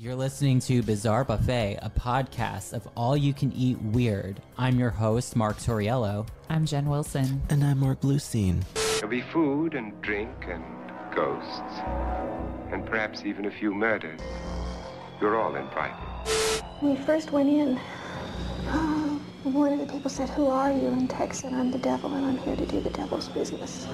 You're listening to Bizarre Buffet, a podcast of all-you-can-eat weird. I'm your host, Mark Torriello. I'm Jen Wilson. And I'm Mark Bluestein. There'll be food and drink and ghosts, and perhaps even a few murders. You're all invited. When we first went in, one of the people said, "Who are you?" And Tex said, "I'm the devil, and I'm here to do the devil's business."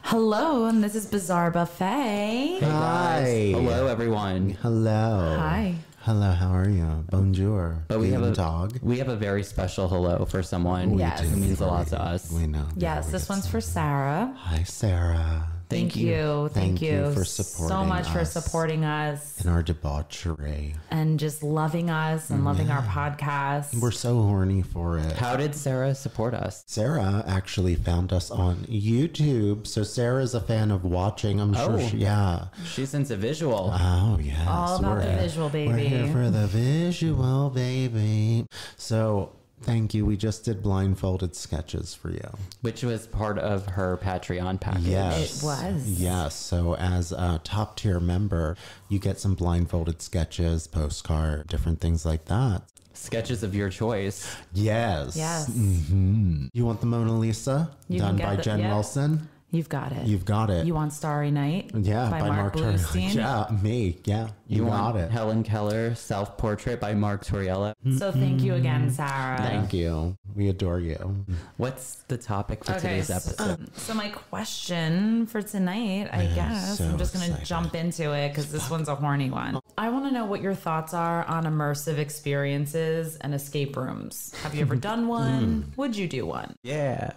Hello, and this is Bizarre Buffet. Hey guys. Hi. Hello, everyone. Hello. Hi. Hello, how are you? Bonjour. But we have a dog. We have a very special hello for someone. Yes. It means a lot to us. We know. Yes, this one's for Sarah. Hi, Sarah. Thank you. Thank you for supporting so much for us. supporting us In our debauchery. and just loving us and loving our podcast. We're so horny for it. How did Sarah support us? Sarah actually found us on YouTube. So Sarah's a fan of watching. I'm sure Oh. She's into visual. Oh, yes. All about the visual, baby. We're here for the visual, baby. So, thank you. We just did blindfolded sketches for you. Which was part of her Patreon package. Yes. It was. Yes. So, as a top tier member, you get some blindfolded sketches, postcard, different things like that. Sketches of your choice. Yes. Yes. You want the Mona Lisa You done can by get the- Jen yeah. Wilson? You've got it. You've got it. You want Starry Night? Yeah, by Mark Turner. Bluestein. Yeah, me. Yeah, you got want it. Helen Keller self-portrait by Mark Torriello. So thank you again, Sarah. Thank you. We adore you. What's the topic for today's episode? So my question for tonight, I guess, so I'm just going to excited. jump into it because this one's a horny one. I want to know what your thoughts are on immersive experiences and escape rooms. Have you ever done one? Would you do one? Yeah.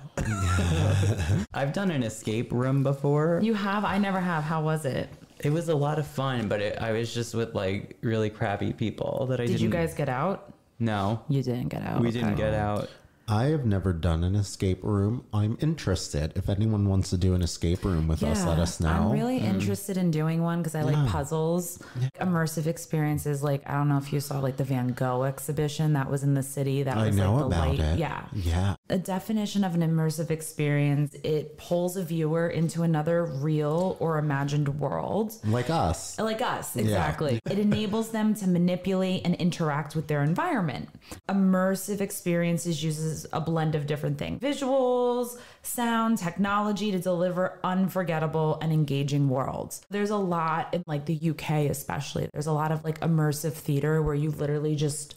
I've done an escape room before. You have? I never have. How was it? It was a lot of fun, but I was just with like really crappy people that I didn't. Did you guys get out? No, You didn't get out. we didn't get out. I have never done an escape room. I'm interested. If anyone wants to do an escape room with us, let us know. I'm really interested in doing one because I like puzzles, immersive experiences. Like, I don't know if you saw like the Van Gogh exhibition that was in the city. That I was know like the about light. it. Yeah. Yeah. A definition of an immersive experience, it pulls a viewer into another real or imagined world. Like us. Like us, exactly. It enables them to manipulate and interact with their environment. Immersive experiences uses a blend of different things. Visuals, sound, technology to deliver unforgettable and engaging worlds. There's a lot in like the UK especially. There's a lot of like immersive theater where you literally just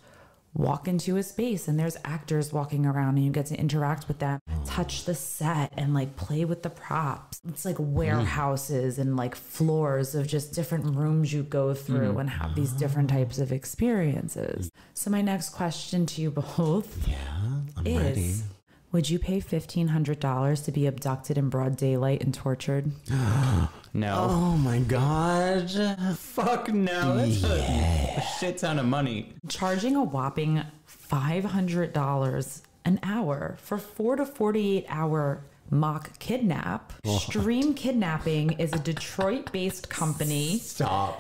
walk into a space and there's actors walking around and you get to interact with them, touch the set and like play with the props. It's like warehouses and like floors of just different rooms you go through and have these different types of experiences. So my next question to you both Yeah, I'm ready. is, would you pay $1,500 to be abducted in broad daylight and tortured? No. Oh my God. Fuck no. That's a shit ton of money. Charging a whopping $500 an hour for 4 to 48 hour mock kidnap. Stream Kidnapping is a Detroit-based company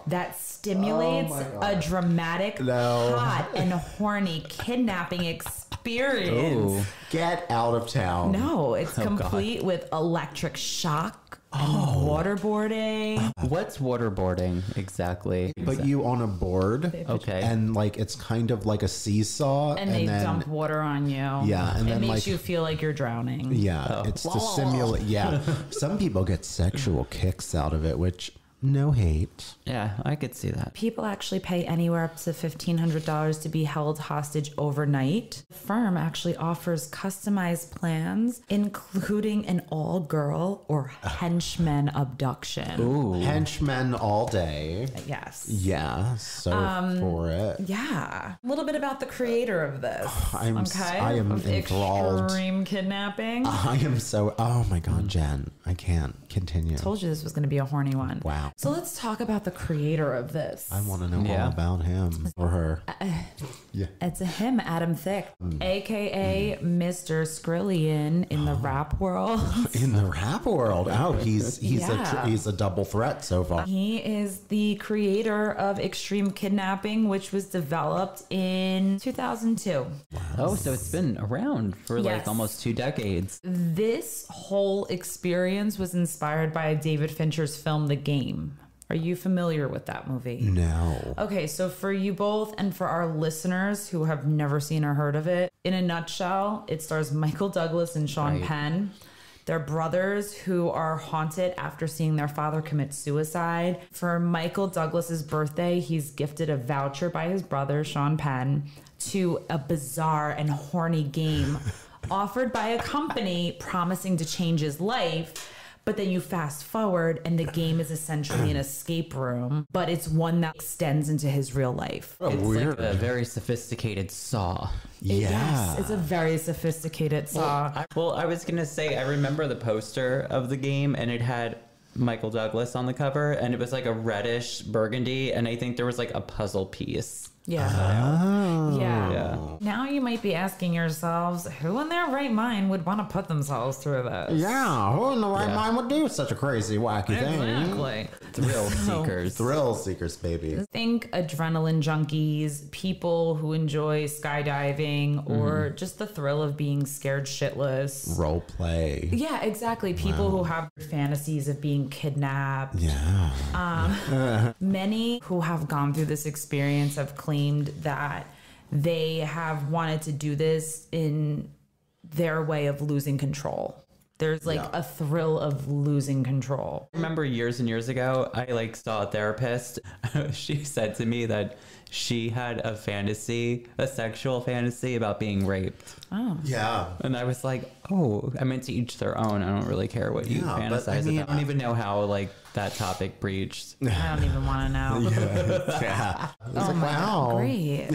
that stimulates a dramatic, hot, and horny kidnapping experience. Ooh. Get out of town. No, it's complete with electric shock and waterboarding. What's waterboarding exactly? But you on a board. Okay. And like it's kind of like a seesaw. And they then, dump water on you. Yeah, and it then, makes like- you feel like you're drowning. Yeah, it's to simulate. Yeah. Some people get sexual kicks out of it, which no hate. Yeah, I could see that. People actually pay anywhere up to $1,500 to be held hostage overnight. The firm actually offers customized plans, including an all-girl or henchman abduction. Ooh. Henchmen all day. Yes. Yeah, so for it. Yeah. A little bit about the creator of this. I am of enthralled. Extreme Kidnapping. I am so. Oh my God, Jen, I can't continue. Told you this was going to be a horny one. Wow. So let's talk about the creator of this. I want to know Yeah. all about him or her. Yeah. It's a him, Adam Thicke, aka Mr. Skrillian in the rap world. In the rap world, he's Yeah. he's a double threat so far. He is the creator of Extreme Kidnapping, which was developed in 2002. Oh, so it's been around for like Yes. almost 2 decades. This whole experience was inspired by David Fincher's film The Game. Are you familiar with that movie? No. Okay, so for you both and for our listeners who have never seen or heard of it, in a nutshell, it stars Michael Douglas and Sean Penn. They're brothers who are haunted after seeing their father commit suicide. For Michael Douglas's birthday, he's gifted a voucher by his brother, Sean Penn, to a bizarre and horny game offered by a company promising to change his life. But then you fast forward and the game is essentially an escape room, but it's one that extends into his real life. It's Weird. like a very sophisticated Saw. Yeah. Yes, it's a very sophisticated Saw. I was going to say, I remember the poster of the game and it had Michael Douglas on the cover and it was like a reddish burgundy and I think there was like a puzzle piece. Yeah. Oh. Yeah. Now you might be asking yourselves, who in their right mind would want to put themselves through this? Yeah, who in the right mind would do such a crazy, wacky thing? Exactly. Thrill seekers. Thrill seekers, baby. Think adrenaline junkies, people who enjoy skydiving or just the thrill of being scared shitless. Role play. Yeah, exactly. People who have fantasies of being kidnapped. Yeah. Many who have gone through this experience have claimed that they have wanted to do this in their way of losing control. There's like a thrill of losing control. I remember years and years ago, I like saw a therapist. She said to me that she had a sexual fantasy about being raped. Oh. Yeah. And I was like, oh, I meant to each their own. I don't really care what you Yeah, but fantasize I mean, about. I don't even know how like that topic breached. I don't even want to know. Yeah. It's Oh like, my wow. God, great.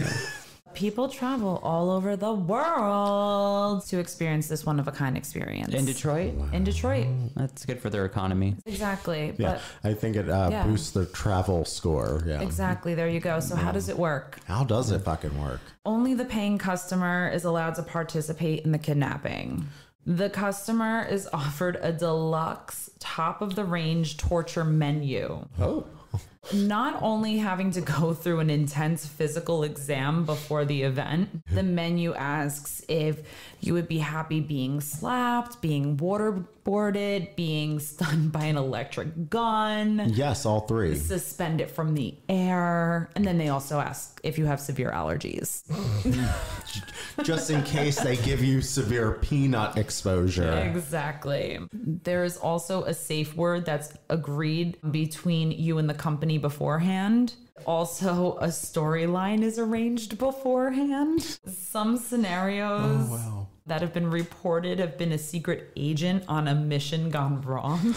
People travel all over the world to experience this one-of-a-kind experience. In Detroit? In Detroit. That's good for their economy. Exactly. Yeah, But I think it boosts their travel score. Yeah. exactly. There you go. So how does it work? How does it fucking work? Only the paying customer is allowed to participate in the kidnapping. The customer is offered a deluxe, top-of-the-range torture menu. Oh. Not only having to go through an intense physical exam before the event, the menu asks if you would be happy being slapped, being waterboarded, being stunned by an electric gun, Yes, all three. suspended from the air, and then they also ask if you have severe allergies. Just in case they give you severe peanut exposure. Exactly. There's also a safe word that's agreed between you and the company beforehand. Also, a storyline is arranged beforehand. Some scenarios that have been reported have been a secret agent on a mission gone wrong,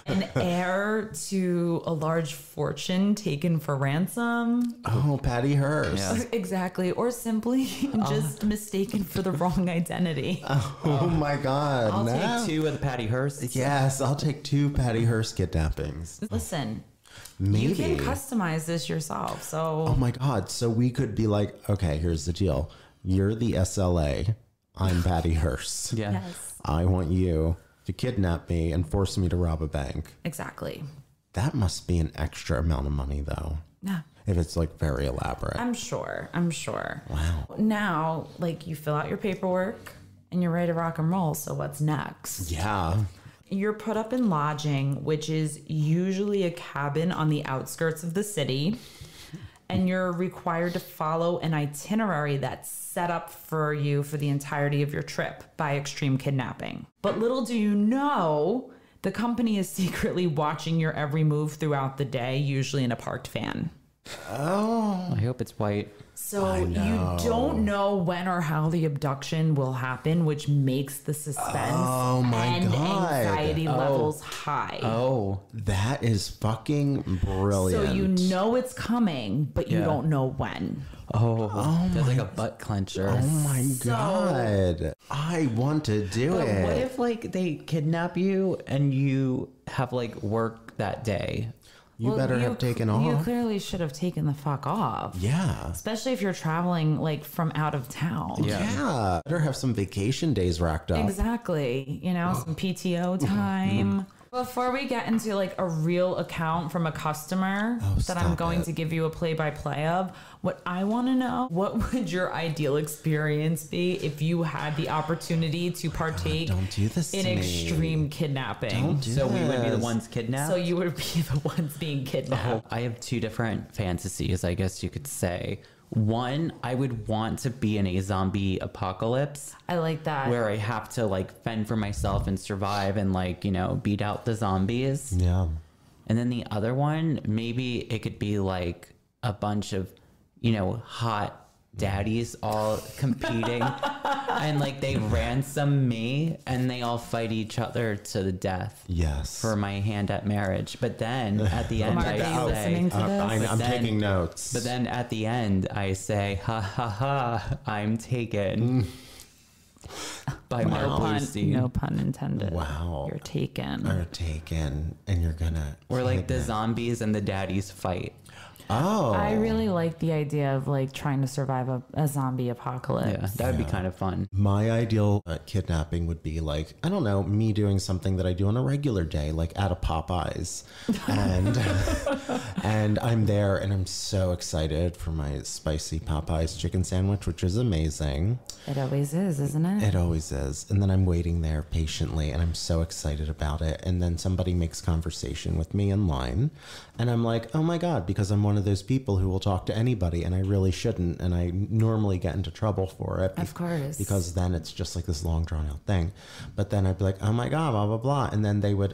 an heir to a large fortune taken for ransom. Oh, Patty Hearst. Yeah. Exactly. Or simply just mistaken for the wrong identity. Oh my God. I'll no. take 2 of the Patty Hearst. Yes, I'll take 2 Patty Hearst kidnappings. Listen, Maybe. you can customize this yourself. So Oh my God. So we could be like, okay, here's the deal. You're the SLA. I'm Patty Hearst. Yeah. yes, I want you to kidnap me and force me to rob a bank. exactly. That must be an extra amount of money, though, Yeah. if it's like very elaborate. I'm sure. Wow. Now, like, you fill out your paperwork and you're ready to rock and roll. So what's next? Yeah. You're put up in lodging, which is usually a cabin on the outskirts of the city. And you're required to follow an itinerary that's set up for you for the entirety of your trip by Extreme Kidnapping. But little do you know, the company is secretly watching your every move throughout the day, usually in a parked van. Oh. I hope it's white. So you don't know when or how the abduction will happen, which makes the suspense and anxiety levels high. Oh. That is fucking brilliant. So you know it's coming, but you Yeah. don't know when. Oh. That's like a butt clencher. Oh my God. I want to do But it. what if like they kidnap you and you have like work that day? You better have taken You off. clearly should have taken the fuck off. Yeah. Especially if you're traveling like from out of town. Yeah. Better have some vacation days racked up. Exactly. You know, some PTO time. Before we get into like a real account from a customer that I'm going to give you a play-by-play of, what I want to know, what would your ideal experience be if you had the opportunity to partake Don't do this in to me. extreme kidnapping? So we would be the ones kidnapped? So you would be the ones being kidnapped. I have two different fantasies, I guess you could say. One, I would want to be in a zombie apocalypse I like that. where I have to like fend for myself and survive and like, you know, beat out the zombies. Yeah. And then the other one, maybe it could be like a bunch of, you know, hot daddies all competing and like they ransom me and they all fight each other to the death. Yes. For my hand at marriage. But then at the end, Mark, I are you listening say, to this? I'm then- taking notes. but then at the end, I say, ha ha ha, I'm taken. By Mark Bluestein. No pun intended. Wow. You're taken. Are taken, and you're gonna. Or like the kidnap. zombies and the daddies fight. Oh. I really like the idea of like trying to survive a zombie apocalypse. Yeah, that would be kind of fun. My ideal kidnapping would be like, I don't know, me doing something that I do on a regular day, like at a Popeyes. And and I'm there and I'm so excited for my spicy Popeyes chicken sandwich, which is amazing. It always is, isn't it? It always is. And then I'm waiting there patiently and I'm so excited about it. And then somebody makes conversation with me in line. And I'm like, oh my God, because I'm one of those people who will talk to anybody and I really shouldn't. And I normally get into trouble for it. Of course. Because then it's just like this long drawn out thing. But then I'd be like, oh my God, blah, blah, blah. And then they would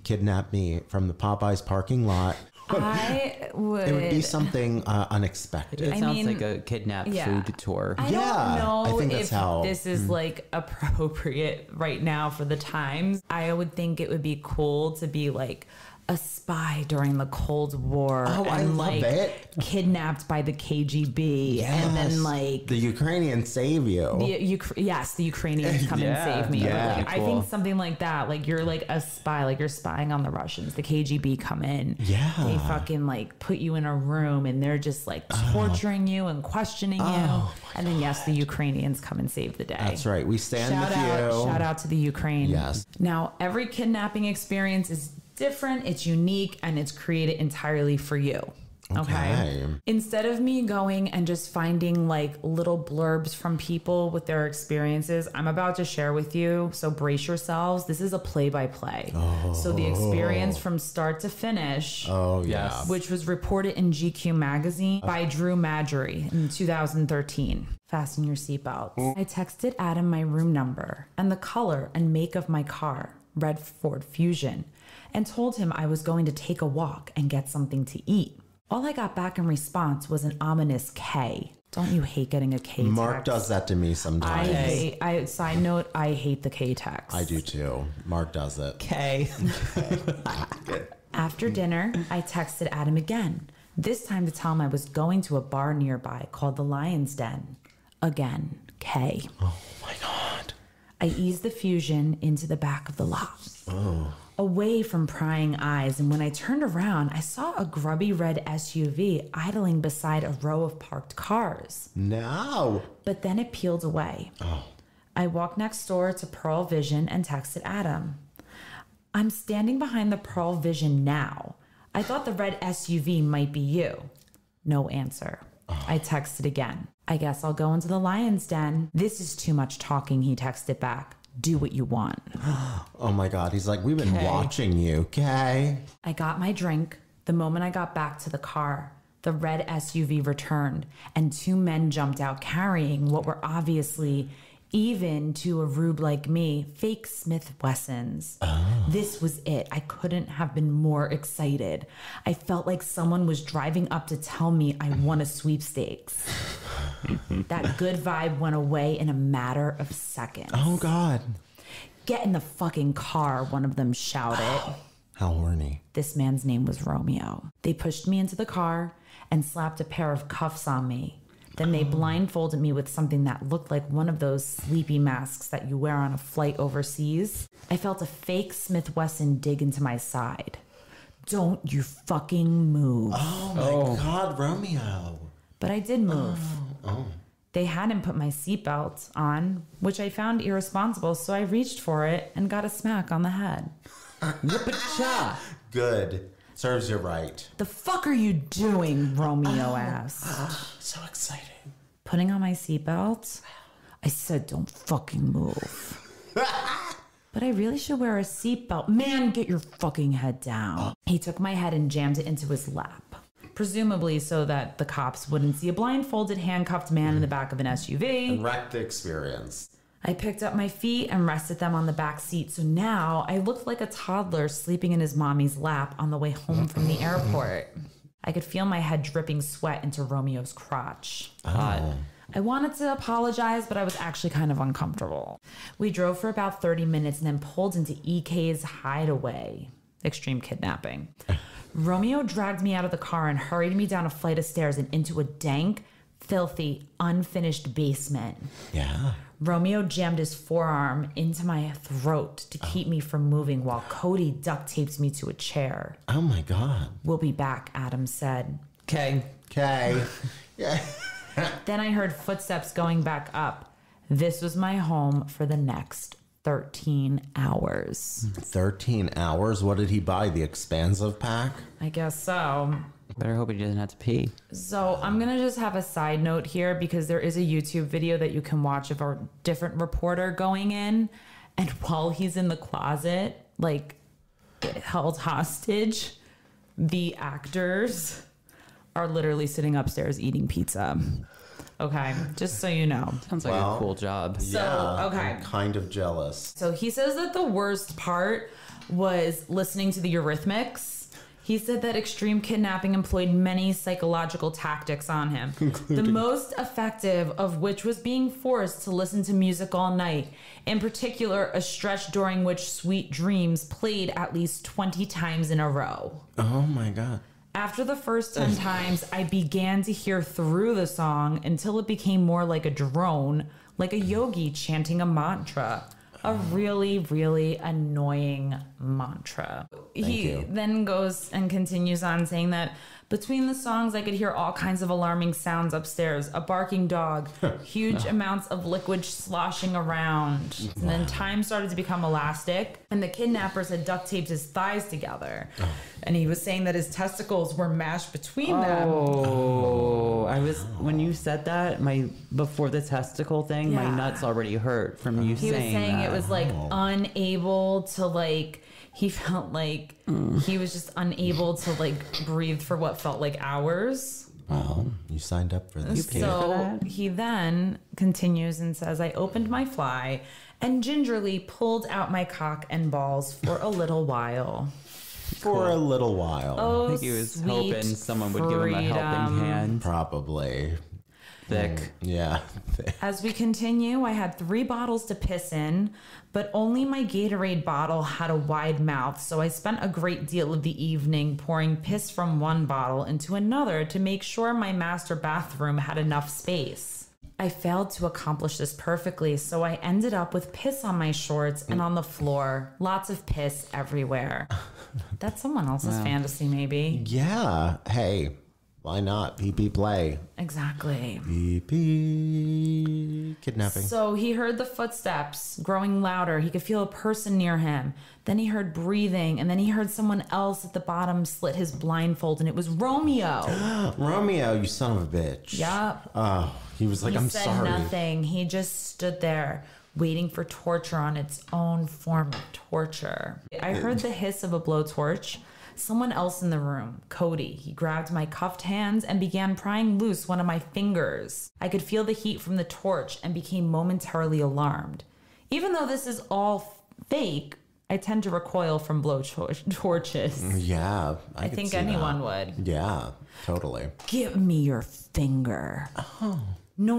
kidnap me from the Popeyes parking lot. I would. It would be something unexpected. It I sounds mean, like a kidnapped yeah. food tour. I Yeah, don't know I think that's if how- this is like appropriate right now for the times. I would think it would be cool to be like a spy during the Cold War Oh, I and love like it. kidnapped by the KGB and then Yes. like the Ukrainians save you. the Ukrainians come Yeah, and save me. yeah, Like, I cool. think something like that. Like you're like a spy, like you're spying on the Russians. The KGB come in. Yeah. They fucking like put you in a room and they're just like torturing you and questioning you. And then yes, the Ukrainians come and save the day. That's right. We stand with you. Shout out to the Ukraine. Yes. Now, every kidnapping experience is different, it's unique, and it's created entirely for you. Okay. Instead of me going and just finding like little blurbs from people with their experiences, I'm about to share with you. So brace yourselves. This is a play-by-play. So the experience from start to finish. Oh, yeah. Yes. Which was reported in GQ magazine by Drew Madry in 2013. Fasten your seatbelts. I texted Adam my room number and the color and make of my car, red Ford Fusion, and told him I was going to take a walk and get something to eat. All I got back in response was an ominous K. Don't you hate getting a K text? Mark does that to me sometimes. Side note, I hate the K text. I do too. Mark does it. Okay. After dinner, I texted Adam again, this time to tell him I was going to a bar nearby called the Lion's Den. Again, K. Oh my God. I eased the Fusion into the back of the lot, away from prying eyes, and when I turned around, I saw a grubby red SUV idling beside a row of parked cars. No. But then it peeled away. I walked next door to Pearl Vision and texted Adam. I'm standing behind the Pearl Vision now. I thought the red SUV might be you. No answer. I texted again. I guess I'll go into the Lion's Den. This is too much talking, he texted back. Do what you want. Oh my God. He's like, we've been watching you, okay? I got my drink. The moment I got back to the car, the red SUV returned and two men jumped out carrying what were obviously, even to a rube like me, fake Smith Wessons. This was it. I couldn't have been more excited. I felt like someone was driving up to tell me I won a sweepstakes. That good vibe went away in a matter of seconds. Oh God. Get in the fucking car, one of them shouted. How horny. This man's name was Romeo. They pushed me into the car and slapped a pair of cuffs on me. Then they blindfolded me with something that looked like one of those sleepy masks that you wear on a flight overseas. I felt a fake Smith Wesson dig into my side. Don't you fucking move. Oh my God, Romeo. But I did move. They hadn't put my seatbelt on, which I found irresponsible, so I reached for it and got a smack on the head. Yip-a-cha. Good. Serves you right. The fuck are you doing? Romeo asked. So exciting. Putting on my seatbelt? I said, don't fucking move. But I really should wear a seatbelt. Man, get your fucking head down. He took my head and jammed it into his lap, presumably so that the cops wouldn't see a blindfolded, handcuffed man in the back of an SUV. And wrecked the experience. I picked up my feet and rested them on the back seat, so now I looked like a toddler sleeping in his mommy's lap on the way home from the airport. I could feel my head dripping sweat into Romeo's crotch. Hot. I wanted to apologize, but I was actually kind of uncomfortable. We drove for about 30 minutes and then pulled into EK's hideaway. Extreme kidnapping. Romeo dragged me out of the car and hurried me down a flight of stairs and into a dank, filthy, unfinished basement. Yeah. Romeo jammed his forearm into my throat to keep me from moving while Cody duct taped me to a chair. Oh my God. We'll be back, Adam said. Okay. Okay. Yeah. Then I heard footsteps going back up. This was my home for the next 13 hours. 13 hours? What did he buy? The expansive pack? I guess so. Better hope he doesn't have to pee. So I'm going to just have a side note here because there is a YouTube video that you can watch of a different reporter going in. And while he's in the closet, like held hostage, the actors are literally sitting upstairs eating pizza. Okay, just so you know. Sounds like a cool job. So, Yeah, okay. I'm kind of jealous. So he says that the worst part was listening to the Eurythmics. He said that extreme kidnapping employed many psychological tactics on him, the most effective of which was being forced to listen to music all night, in particular a stretch during which Sweet Dreams played at least 20 times in a row. Oh my God. After the first 10 times, I began to hear through the song until it became more like a drone, like a yogi chanting a mantra. A really, really annoying mantra. He then goes and continues on saying that between the songs, I could hear all kinds of alarming sounds upstairs. A barking dog, huge amounts of liquid sloshing around. And then time started to become elastic, and the kidnappers had duct taped his thighs together. And he was saying that his testicles were mashed between them. Oh, I was when you said that before the testicle thing, my Yeah. nuts already hurt from you He was saying that. it was like unable to like, he felt like he was just unable to like breathe for what felt like hours. Well, you signed up for this. So he then continues and says, I opened my fly and gingerly pulled out my cock and balls for a little while. For a little while. Oh, I think he was sweet hoping someone would give him a helping freedom. hand. Probably. Thick. Yeah. As we continue, I had 3 bottles to piss in, but only my Gatorade bottle had a wide mouth, so I spent a great deal of the evening pouring piss from one bottle into another to make sure my master bathroom had enough space. I failed to accomplish this perfectly, so I ended up with piss on my shorts and on the floor. Lots of piss everywhere. That's someone else's fantasy, maybe. Yeah. Hey, why not? PP play. Exactly. PP kidnapping. So he heard the footsteps growing louder. He could feel a person near him. Then he heard breathing, and then he heard someone else at the bottom slit his blindfold, and it was Romeo. Romeo, you son of a bitch. Yup. Oh, he was like, He I'm said sorry. nothing. He just stood there waiting for torture on its own form of torture. I heard the hiss of a blowtorch. Someone else in the room, Cody. He grabbed my cuffed hands and began prying loose one of my fingers. I could feel the heat from the torch and became momentarily alarmed. Even though this is all fake, I tend to recoil from blow torches. Yeah. I could think see anyone that. would. Yeah, totally. Give me your finger. Oh. No.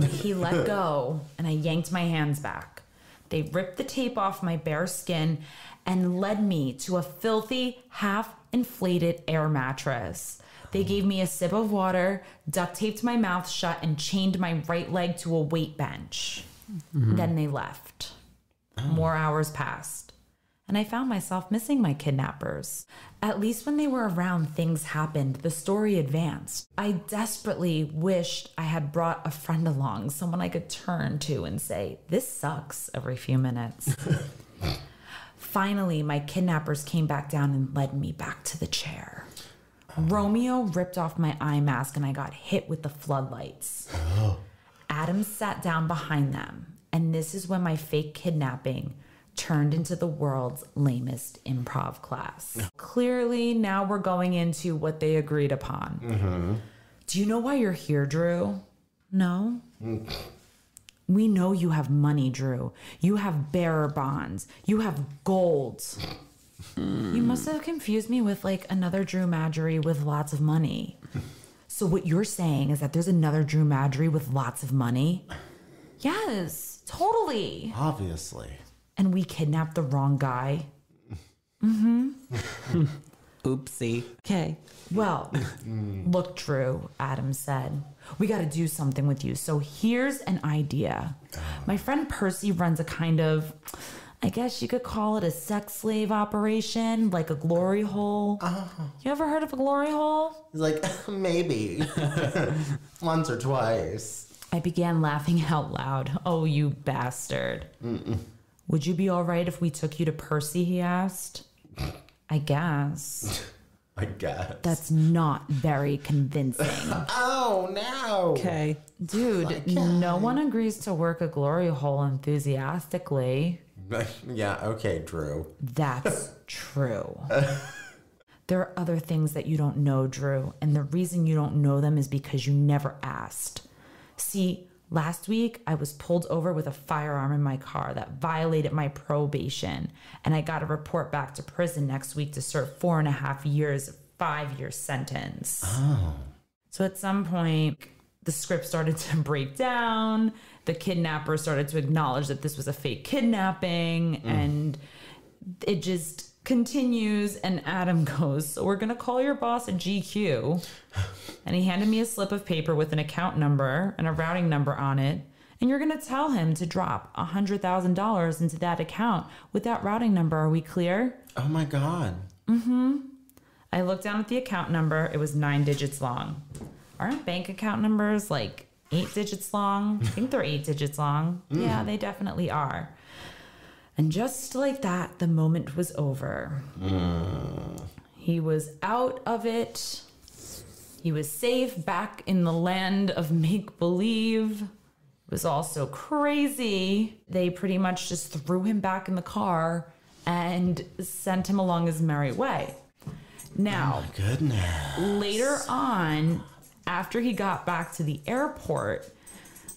He let go, and I yanked my hands back. They ripped the tape off my bare skin and led me to a filthy, half-inflated air mattress. They gave me a sip of water, duct taped my mouth shut, and chained my right leg to a weight bench. Then they left. More hours passed. and I found myself missing my kidnappers. At least when they were around, things happened. The story advanced. I desperately wished I had brought a friend along, someone I could turn to and say, this sucks every few minutes. Finally, my kidnappers came back down and led me back to the chair. Romeo ripped off my eye mask and I got hit with the floodlights. Adam sat down behind them, and this is when my fake kidnapping turned into the world's lamest improv class. Clearly, now we're going into what they agreed upon. Do you know why you're here, Drew? No? We know you have money, Drew. You have bearer bonds. You have gold. You must have confused me with like another Drew Madgery with lots of money. So what you're saying is that there's another Drew Madgery with lots of money? Yes, totally. Obviously. And we kidnapped the wrong guy? Oopsie. Okay. Well, look, Drew, Adam said, we got to do something with you. So here's an idea. My friend Percy runs a kind of, I guess you could call it a sex slave operation, like a glory hole. You ever heard of a glory hole? He's like, maybe. Once or twice. I began laughing out loud. Oh, you bastard. Would you be all right if we took you to Percy, he asked. I guess. I guess. That's not very convincing. Oh, no. Okay. Dude, no one agrees to work a glory hole enthusiastically. Yeah, okay, Drew. That's true. There are other things that you don't know, Drew, and the reason you don't know them is because you never asked. See, last week I was pulled over with a firearm in my car that violated my probation, and I got a report back to prison next week to serve 4.5 years, 5-year sentence. Oh. So at some point, the script started to break down. The kidnapper started to acknowledge that this was a fake kidnapping, and it just continues. And Adam goes, so we're going to call your boss at GQ. And he handed me a slip of paper with an account number and a routing number on it. And you're going to tell him to drop $100,000 into that account with that routing number. Are we clear? Oh, my God. I looked down at the account number. It was 9 digits long. Aren't bank account numbers like 8 digits long? I think they're 8 digits long. Yeah, they definitely are. And just like that, the moment was over. He was out of it. He was safe back in the land of make-believe. It was all so crazy. They pretty much just threw him back in the car and sent him along his merry way. Now, Goodness. later on, after he got back to the airport,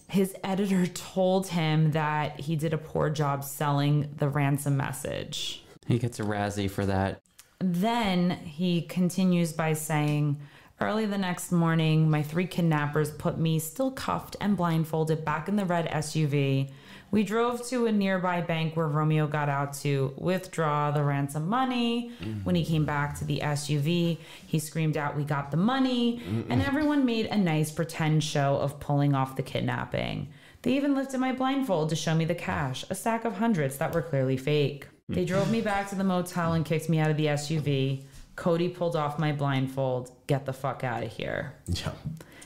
his editor told him that he did a poor job selling the ransom message. He gets a Razzie for that. Then he continues by saying, early the next morning, my 3 kidnappers put me, still cuffed and blindfolded, back in the red SUV. We drove to a nearby bank where Romeo got out to withdraw the ransom money. When he came back to the SUV, he screamed out, we got the money. And everyone made a nice pretend show of pulling off the kidnapping. They even lifted my blindfold to show me the cash, a stack of hundreds that were clearly fake. They drove me back to the motel and kicked me out of the SUV. Cody pulled off my blindfold. Get the fuck out of here. Yeah.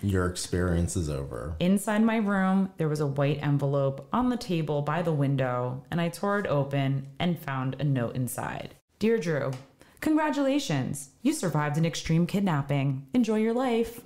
Your experience is over. Inside my room, there was a white envelope on the table by the window, and I tore it open and found a note inside. Dear Drew, congratulations. You survived an extreme kidnapping. Enjoy your life.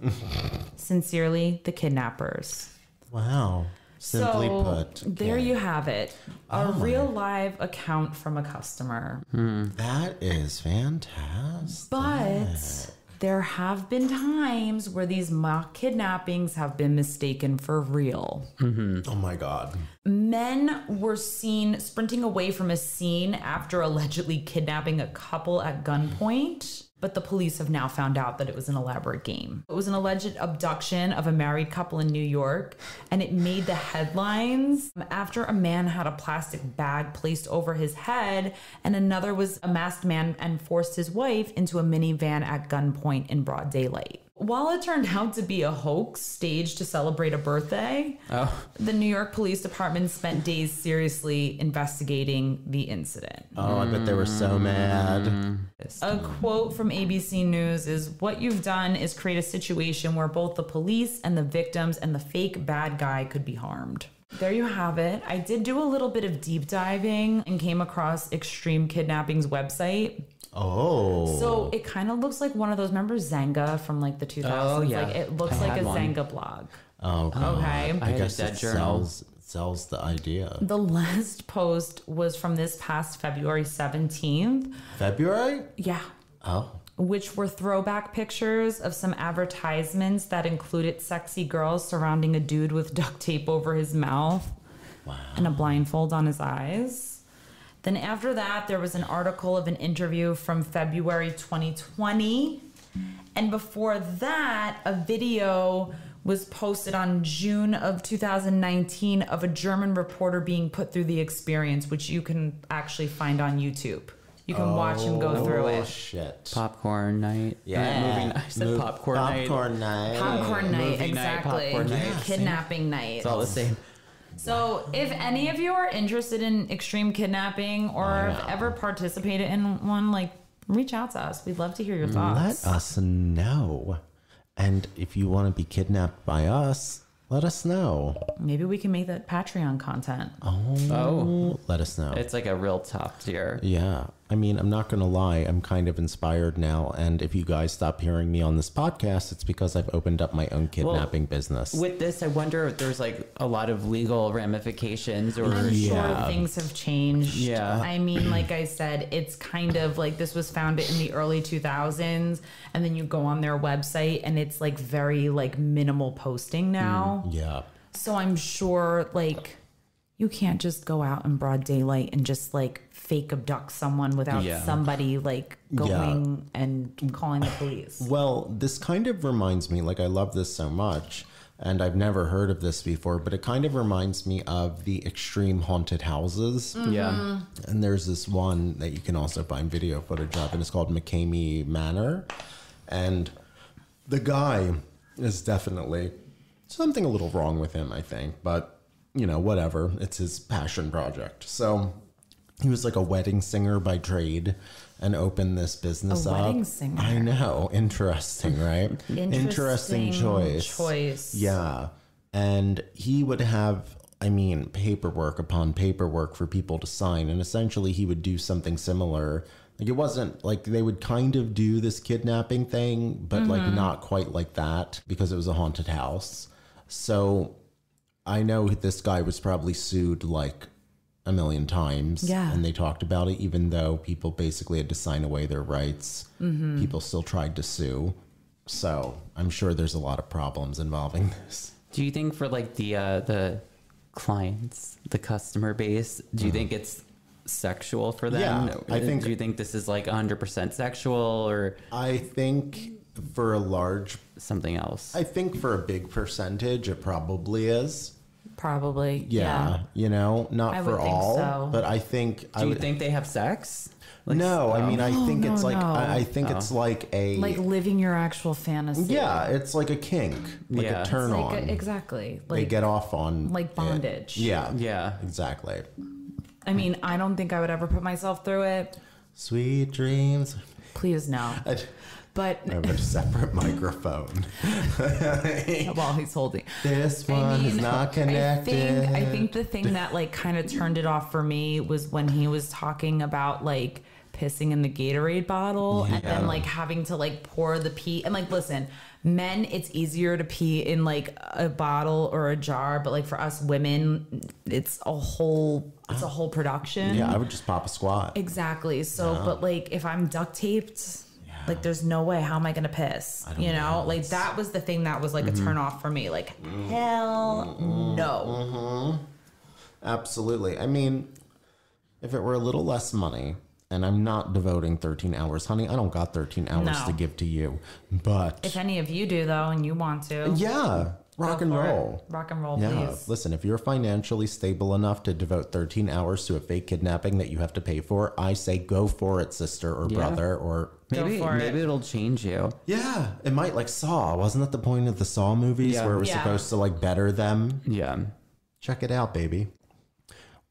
Sincerely, the kidnappers. Wow. Simply put. There okay. you have it. A real live account from a customer. That is fantastic. But there have been times where these mock kidnappings have been mistaken for real. Oh my God. Men were seen sprinting away from a scene after allegedly kidnapping a couple at gunpoint. But the police have now found out that it was an elaborate game. It was an alleged abduction of a married couple in New York, and it made the headlines after a man had a plastic bag placed over his head, and another was a masked man and forced his wife into a minivan at gunpoint in broad daylight. While it turned out to be a hoax staged to celebrate a birthday, the New York Police Department spent days seriously investigating the incident. Oh, I bet they were so mad. A quote from ABC News is, "What you've done is create a situation where both the police and the victims and the fake bad guy could be harmed." There you have it. I did do a little bit of deep diving and came across Extreme Kidnapping's website. Oh. So it kind of looks like one of those, remember Zanga from like the 2000s? Oh, yeah. Like it looks I like had a one. Zanga blog. Oh, God. Okay. I guess had it that journal. sells the idea. The last post was from this past February 17th. February? Yeah. Oh. Which were throwback pictures of some advertisements that included sexy girls surrounding a dude with duct tape over his mouth and a blindfold on his eyes. Then after that, there was an article of an interview from February 2020. And before that, a video was posted on June of 2019 of a German reporter being put through the experience, which you can actually find on YouTube. You can watch him go through Oh, it. shit. Popcorn night. Yeah. Movie night. I said popcorn night. Popcorn night. Popcorn night, Movie night, exactly. popcorn night. Kidnapping night. It's all the same. So, if any of you are interested in extreme kidnapping or have ever participated in one, like, reach out to us. We'd love to hear your thoughts. Let us know. And if you want to be kidnapped by us, let us know. Maybe we can make that Patreon content. Oh, Let us know. it's like a real top tier. Yeah. I mean, I'm not going to lie. I'm kind of inspired now. And if you guys stop hearing me on this podcast, it's because I've opened up my own kidnapping business. With this, I wonder if there's like a lot of legal ramifications or I'm Yeah. sure things have changed. Yeah. I mean, like I said, it's kind of like this was founded in the early 2000s, and then you go on their website and it's like very like minimal posting now. Yeah. So I'm sure like you can't just go out in broad daylight and just like fake abduct someone without Yeah. somebody like going and calling the police. Well, this kind of reminds me, like, I love this so much, and I've never heard of this before, but it kind of reminds me of the extreme haunted houses. Yeah. And there's this one that you can also find video footage of, and it's called McCamey Manor. And the guy is definitely something a little wrong with him, I think, but, you know, whatever. It's his passion project. So he was like a wedding singer by trade and opened this business up. wedding singer. I know. Interesting, right? Interesting choice. Yeah. And he would have, I mean, paperwork upon paperwork for people to sign. And essentially he would do something similar. Like, it wasn't like they would kind of do this kidnapping thing, but like not quite like that because it was a haunted house. So I know this guy was probably sued like a million times. Yeah. And they talked about it, even though people basically had to sign away their rights. People still tried to sue. So I'm sure there's a lot of problems involving this. Do you think for like the clients, the customer base, do you think it's sexual for them? Yeah, I think- Do you think this is like 100% sexual or I think for a large, something else? I think for a big percentage, it probably is. Probably. Yeah. You know, not I for would think all, so. but I think Do you think they have sex? Like, No, I mean, I think it's like, no. I think it's like a, Like living your actual fantasy. yeah, it's like a kink, like Yeah. a It's turn Like on. exactly. They Like get off on like it. bondage. Yeah. Yeah. Exactly. I mean, I don't think I would ever put myself through it. Sweet dreams. Please no. I But have a separate microphone. while he's holding. This one is not connected. I think the thing that like kind of turned it off for me was when he was talking about like pissing in the Gatorade bottle and then like having to like pour the pee and like listen, men it's easier to pee in like a bottle or a jar, but like for us women it's a whole production. Yeah, I would just pop a squat. Exactly. So, but like if I'm duct taped, like there's no way. How am I gonna piss? You know, like that was the thing that was like a turn off for me. Like hell no. Absolutely. I mean, if it were a little less money, and I'm not devoting 13 hours, honey, I don't got 13 hours No. to give to you. But If any of you do though, and you want to, yeah, rock go and for it. roll. Rock and roll, Yeah, please. listen, if you're financially stable enough to devote 13 hours to a fake kidnapping that you have to pay for, I say go for it, sister or brother or Maybe it'll change you. Yeah, it might, like Saw. Wasn't that the point of the Saw movies Yeah. where it was Yeah. supposed to like better them? Yeah. Check it out, baby.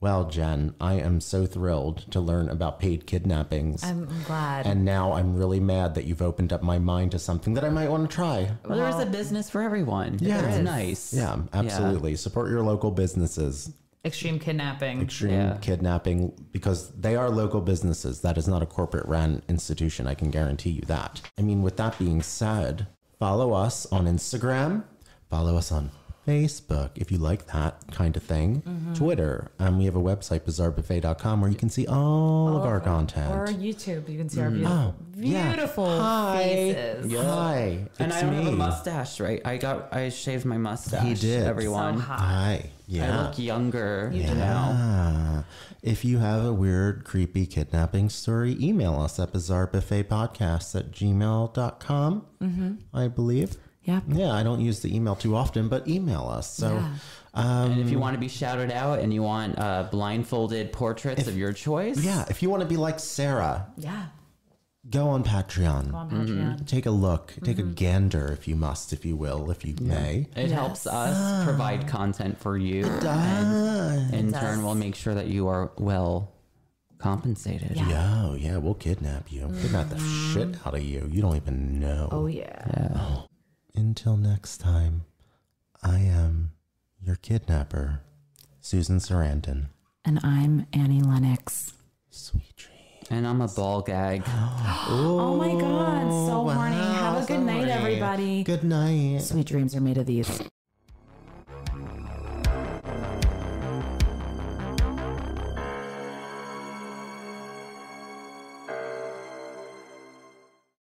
Well, Jen, I am so thrilled to learn about paid kidnappings. I'm glad. And now I'm really mad that you've opened up my mind to something that I might want to try. Well, there's a business for everyone. Yeah. It's There is. nice. Yeah, absolutely. Support your local businesses. Extreme kidnapping. Extreme kidnapping, because they are local businesses. That is not a corporate ran institution. I can guarantee you that. I mean, with that being said, follow us on Instagram. Follow us on Facebook, if you like that kind of thing. Twitter. We have a website, bizarrebuffet.com, where you can see all of our content. Or YouTube. You can see our beautiful Hi. faces. Hi. And it's I don't have a me. mustache, right? I shaved my mustache. He did. Everyone. So hot. Hi. I Yeah. look younger now. Ah. If you have a weird, creepy kidnapping story, email us at bizarrebuffetpodcast@gmail.com, I believe. Yep. Yeah, I don't use the email too often, but email us. So, And if you want to be shouted out and you want blindfolded portraits of your choice, yeah, if you want to be like Sarah, Yeah. go on Patreon. On Patreon. Take a look. Take a gander, if you must, if you will, if you may. it helps us provide content for you. And in turn, we'll make sure that you are well compensated. Yeah, yeah, we'll kidnap you. Kidnap the shit out of you. You don't even know. Oh, yeah. Until next time, I am your kidnapper, Susan Sarandon. And I'm Annie Lennox. Sweet dreams. And I'm a ball gag. Oh, my God. So horny. Have a good night, everybody. Good night. Sweet dreams are made of these.